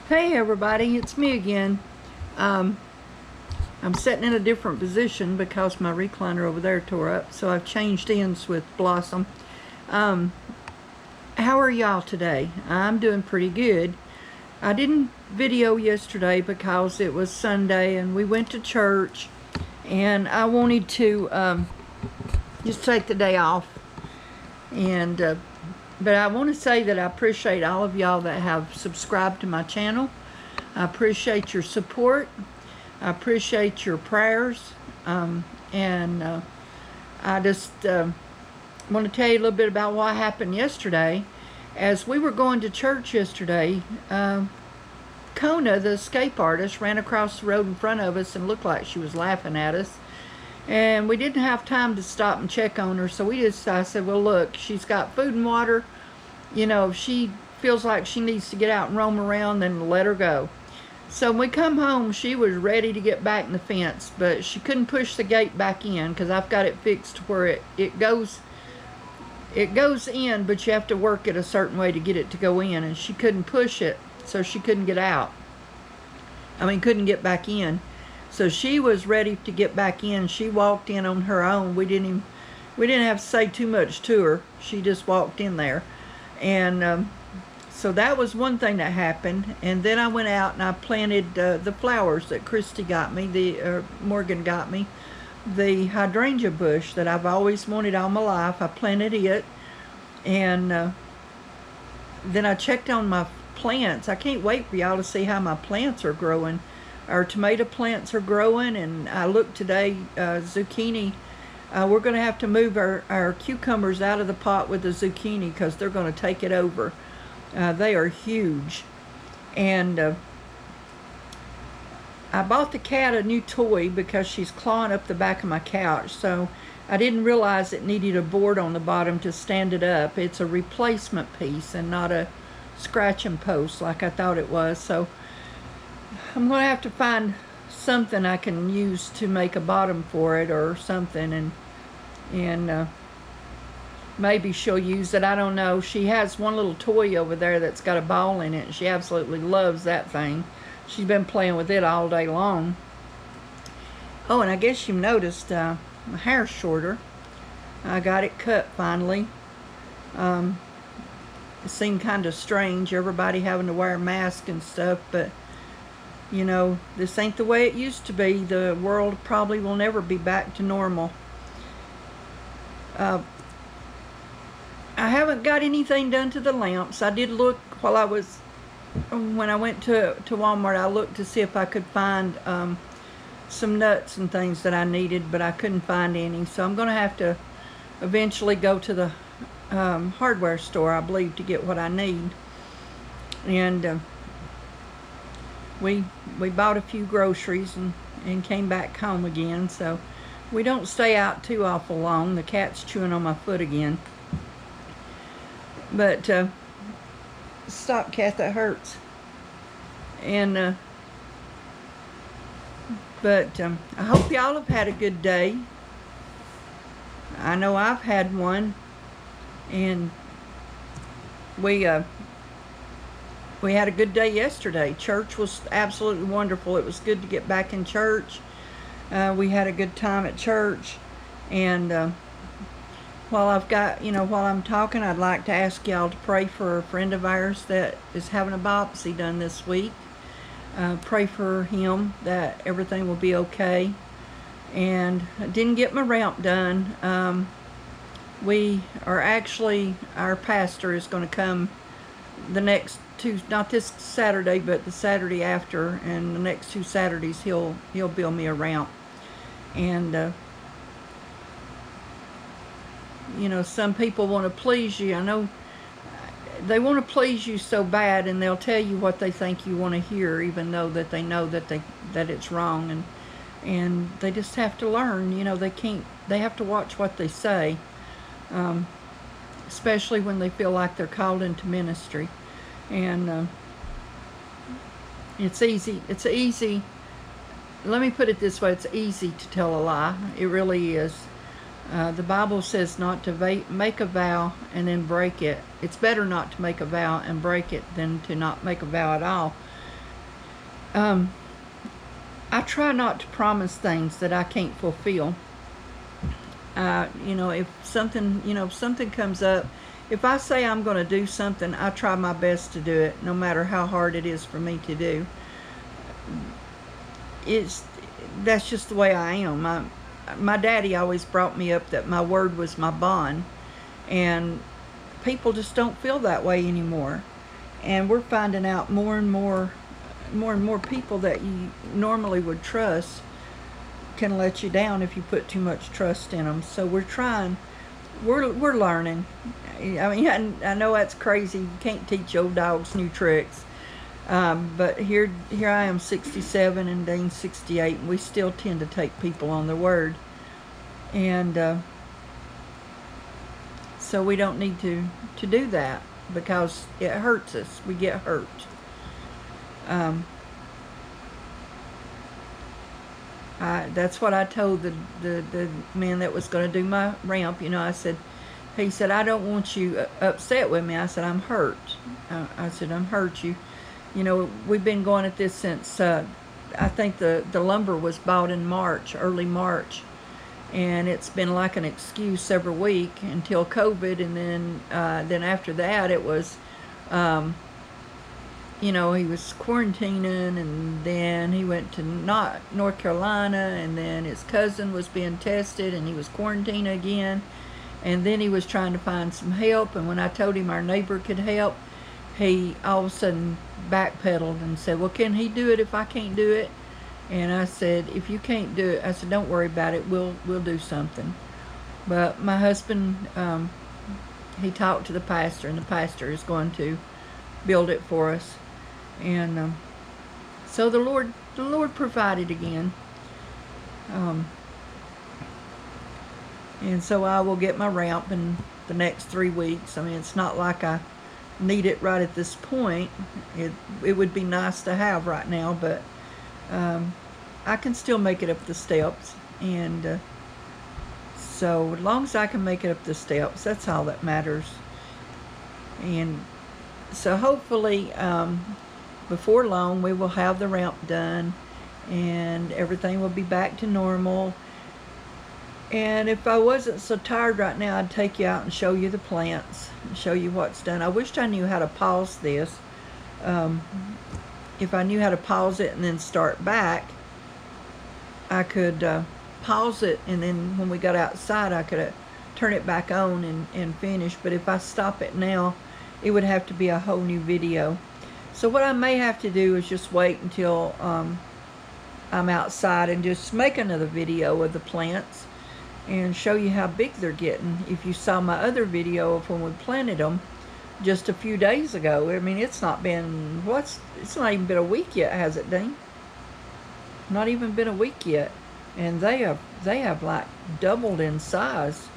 Hey everybody, it's me again. I'm sitting in a different position because my recliner over there tore up, so I've changed ends with Blossom. Um, how are y'all today? I'm doing pretty good. I didn't video yesterday because it was Sunday and we went to church, and I wanted to just take the day off. But I want to say that I appreciate all of y'all that have subscribed to my channel. I appreciate your support. I appreciate your prayers. And I just want to tell you a little bit about what happened yesterday. As we were going to church yesterday, Kona, the escape artist, ran across the road in front of us and looked like she was laughing at us. And we didn't have time to stop and check on her, so I said, well, look, she's got food and water. You know, if she feels like she needs to get out and roam around, then let her go. So when we come home, she was ready to get back in the fence, but she couldn't push the gate back in because I've got it fixed where it goes in, but you have to work it a certain way to get it to go in, and she couldn't push it, so she couldn't get out. Couldn't get back in. So she was ready to get back in. She walked in on her own. We didn't have to say too much to her. She just walked in there. And so that was one thing that happened. And then I went out and I planted the flowers that Christy got me, Morgan got me, the hydrangea bush that I've always wanted all my life. I planted it. And then I checked on my plants. I can't wait for y'all to see how my plants are growing. Our tomato plants are growing, and I looked today, zucchini. We're going to have to move our cucumbers out of the pot with the zucchini because they're going to take it over. They are huge. And I bought the cat a new toy because she's clawing up the back of my couch. So I didn't realize it needed a board on the bottom to stand it up. It's a replacement piece and not a scratching post like I thought it was. So I'm going to have to find something I can use to make a bottom for it or something, and maybe she'll use it. I don't know. She has one little toy over there that's got a ball in it, and she absolutely loves that thing. She's been playing with it all day long. Oh, and I guess you noticed my hair's shorter. I got it cut finally. It seemed kind of strange, everybody having to wear a mask and stuff, but you know, this ain't the way it used to be. The world probably will never be back to normal. I haven't got anything done to the lamps. I did look when I went to Walmart, I looked to see if I could find some nuts and things that I needed, but I couldn't find any. So I'm going to have to eventually go to the hardware store, I believe, to get what I need. And we bought a few groceries and came back home again, so we don't stay out too awful long. The cat's chewing on my foot again. But stop, cat, that hurts. And I hope y'all have had a good day. I know I've had one. And we had a good day yesterday. Church was absolutely wonderful. It was good to get back in church. We had a good time at church. And while I'm talking, I'd like to ask y'all to pray for a friend of ours that is having a biopsy done this week. Pray for him that everything will be okay. And I didn't get my ramp done. Our pastor is going to come the next two, not this Saturday, but the Saturday after, and the next 2 Saturdays he'll build me a ramp. And you know, some people want to please you. I know they want to please you so bad, and they'll tell you what they think you want to hear, even though that they know that it's wrong, and they just have to learn. You know, they have to watch what they say, especially when they feel like they're called into ministry. And it's easy. Let me put it this way: it's easy to tell a lie. It really is. The Bible says not to make a vow and then break it. It's better not to make a vow and break it than to not make a vow at all. I try not to promise things that I can't fulfill. If something comes up, if I say I'm going to do something, I try my best to do it, no matter how hard it is for me to do. That's just the way I am. My daddy always brought me up that my word was my bond, and people just don't feel that way anymore. And we're finding out more and more people that you normally would trust can let you down if you put too much trust in them. So we're learning. I mean, I know that's crazy. You can't teach old dogs new tricks. But here I am, 67, and Dean's 68, and we still tend to take people on their word. And so we don't need to do that, because it hurts us. We get hurt. That's what I told the man that was going to do my ramp. He said, I don't want you upset with me. I said, I'm hurt. I said, I'm hurt. We've been going at this since, I think the lumber was bought in March, early March. And it's been like an excuse every week until COVID. And then after that, it was, he was quarantining, and then he went to North Carolina, and then his cousin was being tested, and he was quarantined again. And then he was trying to find some help, and when I told him our neighbor could help, he all of a sudden backpedaled and said, well, can he do it if I can't do it? And I said, if you can't do it, I said, don't worry about it, we'll do something. But my husband, he talked to the pastor, and the pastor is going to build it for us. And so the Lord provided again. And so I will get my ramp in the next 3 weeks. I mean, it's not like I need it right at this point. It would be nice to have right now, but I can still make it up the steps. And so as long as I can make it up the steps, that's all that matters. And so hopefully before long we will have the ramp done, and everything will be back to normal. And if I wasn't so tired right now, I'd take you out and show you the plants and show you what's done. I wished I knew how to pause this. If I knew how to pause it and then start back, I could pause it, and then when we got outside I could turn it back on and finish. But if I stop it now, it would have to be a whole new video. So what I may have to do is just wait until I'm outside and just make another video of the plants and show you how big they're getting. If you saw my other video of when we planted them just a few days ago, I mean, it's not even been a week yet, has it, Dean? Not even been a week yet, and they have like doubled in size.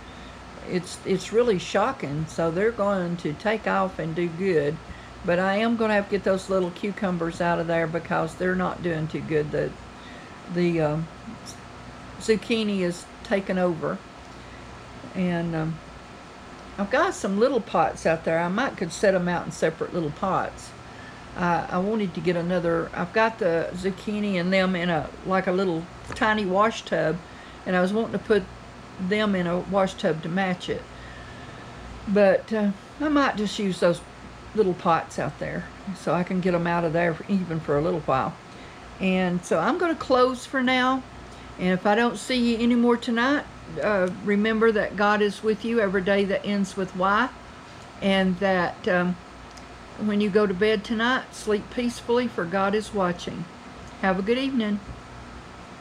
It's really shocking. So they're going to take off and do good, but I am going to have to get those little cucumbers out of there because they're not doing too good. The zucchini is taken over, and I've got some little pots out there. I could set them out in separate little pots. I wanted to get another. I've got the zucchini and them in a little tiny wash tub, and I was wanting to put them in a wash tub to match it. But I might just use those little pots out there so I can get them out of there even for a little while. And so I'm going to close for now. And if I don't see you anymore tonight, remember that God is with you every day that ends with Y, and that when you go to bed tonight, sleep peacefully, for God is watching. Have a good evening.